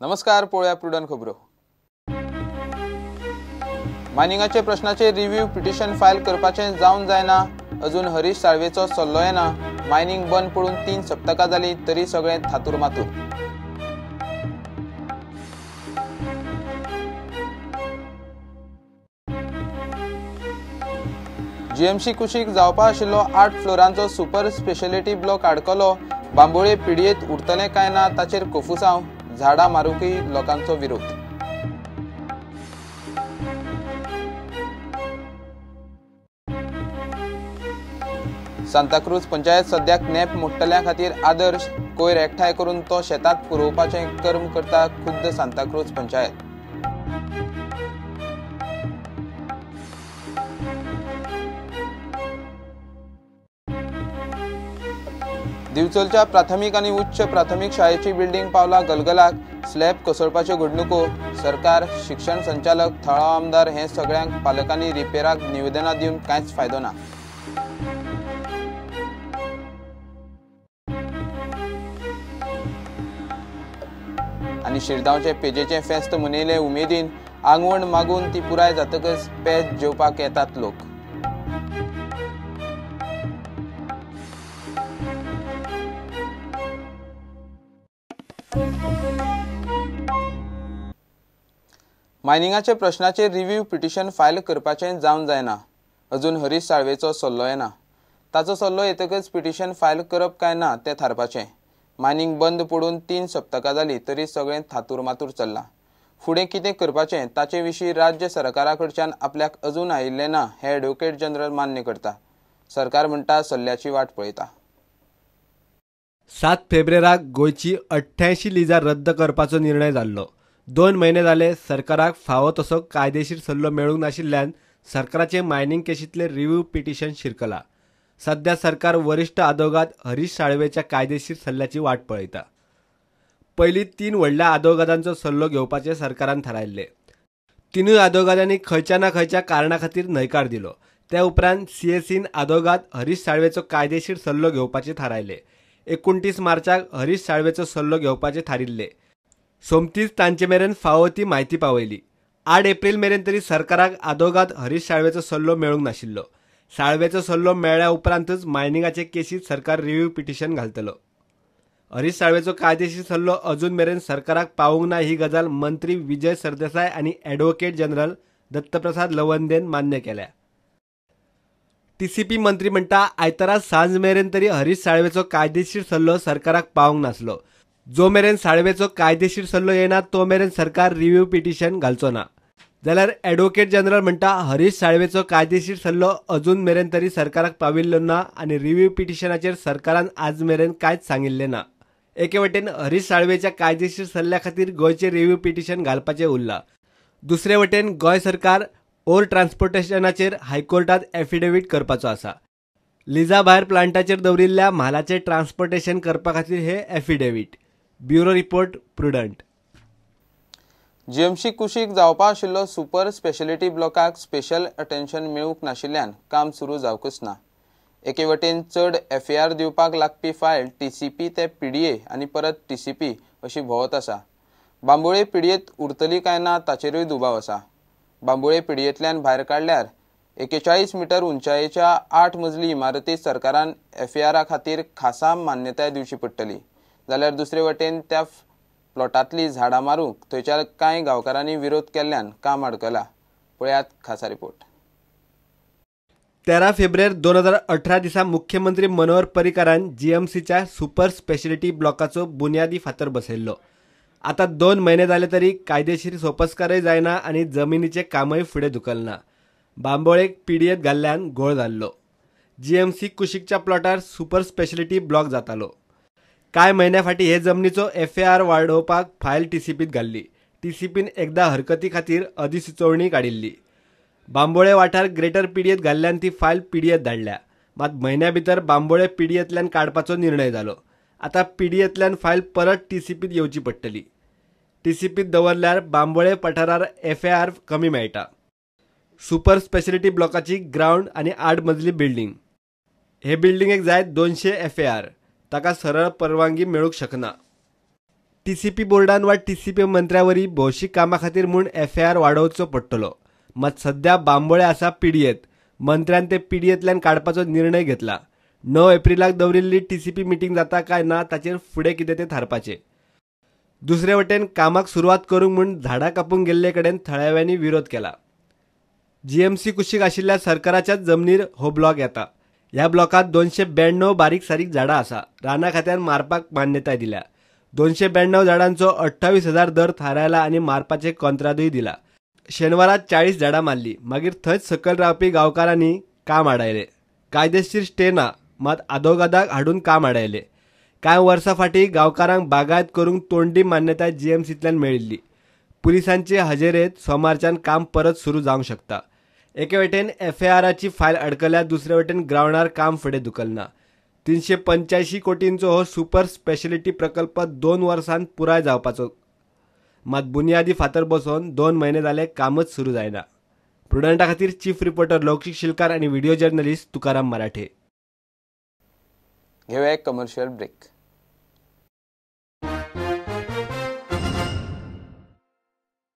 नमस्कार, पळोवया प्रुडंट खबरो। मायनिंगाचे प्रश्नाचे रिव्ह्यू पिटिशन फायल करपाचे जावन जायना। अजून हरीश साळवेचो सल्लो येना। मायनिंग बंद पडून 3 सप्तकां जाली तरी सगळे थातूर मातूर। जीएमसी कुशीक जावपा आशिल्लो 8 फ्लोरांचो सुपर स्पेशलिटी ब्लॉक आडकलो। बांबोळे पिडयेत उरतले काय ना ताचेर कोफुसांव। झाडां मारूंकय लोकांचो विरोध। सांताक्रूज पंचायत सद्याक नेप मोडटल्या खातीर आदर्श कोयर एकठांय करून तो शेतात पुरवपाचे कर्म करता खुद्द सांताक्रूज पंचायत। दिवचलच्या प्राथमिक आणि उच्च प्राथमिक शाळेची बिल्डिंग पावला गलगलाक। स्लॅब कोसळपाच्यो घडणुको। सरकार, शिक्षण संचालक, थळाव आमदार हे सगळ्यांक पालकांनी रिपेराक निवेदनां दिवन कांयच फायदो ना। आणि शिरगांवचे पेजेचे फेस्त मनयले उमेदीन। आंगवण मागून ती पुराय जातकच पेज जेवपाक येतात लोक। मायनिंगाचे प्रश्नाचे रिव्ह्यू पिटिशन फायल करपाचे जावन जायना। अजून हरीश साळवेचो सल्लो येना। ताचो सल्लो येतकच पिटिशन फायल करप काय ना ते थारपाचें। मायनिंग बंद पडून 3 सप्तकां जाली तरी सगळे थातूर मातूर चल्ला। फुडें कितें करपाचें ताचे विशीं राज्य सरकारा कडच्यान आपल्याक अजून आयिल्लें ना हें एडव्होकेट जनरल मान्य करता। सरकार म्हणटा सल्ल्याची वाट पळयता। 7 फेब्रुवाराक गोंयची 88 लिजां रद्द करपाचो निर्णय जाल्लो। 2 म्हयने जाले सरकाराक फावो तसो कायदेशीर सल्लो मेळूंक नाशिल्ल्यान सरकाराचे मायनिंग केशींतले रिव्ह्यू पिटिशन शिरकला। सध्या सरकार वरिष्ठ आदवोगाद हरीश साळवेच्या कायदेशीर सल्ल्याची वाट पळयता। पयलीं 3 व्हडल्या आदवोगादांचो सल्लो घेवपाचे सरकारान थारायल्ले। तिनूय आदवोगादांनी खंयच्या ना खंयच्या कारणा खातीर न्हयकार दिलो। त्या उपरांत सीएसीन आदवोगाद हरीश साळवेचो कायदेशीर सल्लो घेवपाचे थारायले। 29 मार्चाक हरीश साळवेचो सल्लो घेवपाचे थारिल्ले। सोमतीच तांचे मेरेन फावो ती म्हायती पावयली। 8 एप्रिल मेरेन तरी सरकाराक आदवोगाद हरीश साळवेचो सल्लो मेळूंक नाशिल्लो। साळवेचो सल्लो मेळ्ळ्या उपरांतच मायनिंगाचे केशींत सरकार रिव्ह्यू पिटिशन घालतलो। हरीश साळवेचो कायदेशीर सल्लो अजून मेरेन सरकाराक पावूंक ना ही गजाल मंत्री विजय सरदेसाय आनी एडव्होकेट जनरल दत्तप्रसाद लवंदेन मान्य केल्या। टीसीपी मंत्री म्हणटा आयतारा सांज मेरेन तरी हरीश साळवेचो कायदेशीर सल्लो सरकाराक पावूंक नासलो। जो मेरेन साळवेचो कायदेशीर सल्लो येना तो मेरेन सरकार रिव्ह्यू पिटिशन घालचो ना। जाल्यार एडव्होकेट जनरल म्हणटा हरीश साळवेचो कायदेशीर सल्लो अजून मेरेन तरी सरकाराक पाविल्लो ना आनी रिव्ह्यू पिटिशनाचेर सरकारान आज मेरेन कांयच सांगिल्लें ना। एके वटेन हरीश साळवेच्या कायदेशीर सल्ल्या खातीर गोंयचे रिव्ह्यू पिटिशन घालपाचें उरलां। दुसरे वटेन गोंय सरकार ओर ट्रान्सपोर्टेशनाचेर हायकोर्टात एफिडेवीट करपाचो आसा। लिजा भायर प्लांटाचेर दवरिल्ल्या म्हालाचें ट्रान्सपोर्टेशन करपा खातीर हे affidavit. Bureau report prudent. GMC कुशीक जावपा आशिल्लो सुपर स्पेशलिटी ब्लॉकाक स्पेशल अटेन्शन मेळूंक नाशिल्ल्यान काम सुरू जावंकच ना। एके वटेन चड एफआर दिवपाक लागपी फायल टीसीपी ते पीडीए आनी परत टीसीपी अशी भोंवत आसा। बांबोळे पिडयेत उरतली काय ना ताचेरूय दुबाव आसा। बांबोळे पिडयेंतल्यान भायर काडल्यार 41 मीटर उंचायेच्या 8 मजली इमारती सरकारान एफआरा खातीर खासा मान्यताय दिवची पडटली। जाल्यार दुसरे वटेन त्या प्लॉटांतली झाडां मारूंक थंयच्या कांय गांवकारांनी विरोध केल्ल्यान काम आडकला। पळयात खासा रिपोर्ट। 13 फेब्रुवार 2018 दिसा मुख्यमंत्री मनोहर पर्रीकारान जीएमसीच्या सुपर स्पेशलिटी ब्लॉकाचो बुन्यादी फातर बसयल्लो। आता 2 म्हयने जाले तरी कायदेशीर सोपस्कारय जायना आनी जमिनीचें कामय फुडें धुकलना। बांबोळेक पीडीएत घाल्ल्यान घोळ जाल्लो। जीएमसी कुशीकच्या प्लॉटार सुपर स्पेशलिटी ब्लॉक जातालो। कांय म्हयन्या फाटीं हे जमनीचो एफआर वाडोवपाक फायल टीसीपीत घाल्ली। टीसीपीन एकदा हरकती खातीर अधिसुचोवणी काडिल्ली। बांबोळे वाठार ग्रेटर पीडीएत घाल्ल्यान ती फायल पीडीएत धाडल्या। मात म्हयन्या भितर बांबोळे पीडीएतल्यान काडपाचो निर्णय जालो। आता पीडीएतल्यान फायल परत टीसीपीत येवची पडटली। टीसीपीत दवरल्यार बांबोळे पठारार एफआर कमी मेळटा। सुपर स्पेशलिटी ब्लॉकाची ग्राउंड आनी 8 मजली बिल्डिंग। हे बिल्डिंगेक जाय 200 एफआर। ताका सरळ परवानगी मेळूंक शकना। TCP बोर्डान वा TCP मंत्र्यावरी भौशीक कामा खातीर म्हूण FIR वाडोवचो पडटलो. मात सध्या बांबोळे आसा पिडयेंत. मंत्र्यान ते पिडयेंतल्यान काडपाचो निर्णय घेतला. 9 एप्रिलाक दवरिल्ली TCP मिटींग जाता काय ना ताचेर फुडें कितें तें थारपाचें. दुसरे वटेन कामाक सुरवात करूंक म्हूण झाडां कापूंक गेल्ले कडेन थळाव्यांनी विरोध केला. GMC कुशीक आशिल्ल्या सरकाराच्याच जमनीर हो ब्लॉक येता. ह्या ब्लॉकात 292 बारीक सारीक झाडां आसा. राना खात्यान मारपाक मान्यताय दिल्या. 292 झाडांचो 28,000 दर थारायला आनी मारपाचें कंत्राटूय दिला. शेनवारा 40 झाडां मारली. मागीर थंयच सकयल रावपी गांवकारांनी काम आडायलें. कायदेशीर स्टे ना, मात आदोगादाक हाडून काम आडायलें. कांय वर्सां फाटीं गांवकारांक बागायत करूंक तोंडी मान्यताय GMCंतल्यान मेळिल्ली. पुलिसांचे हजेरेंत सोमारच्यान काम परत सुरू जावंक शकता. एके वटेन FIRची फायल अडकल्यार दुसरे वटेन ग्रावंडार काम फुडें धुकलना. 385 कोटींचो हो सुपर स्पेशलिटी प्रकल्प 2 वर्सांत पुराय जावपाचो. मात बुनयादी फातर बसोवन 2 म्हयने जाले कामच सुरू जायना. प्रुडंटा खातीर चीफ रिपोर्टर लौकिक शिलकार आनी व्हिडिओ जर्नलिस्ट तुकाराम मराठे. घेऊया एक कमर्शियल ब्रेक.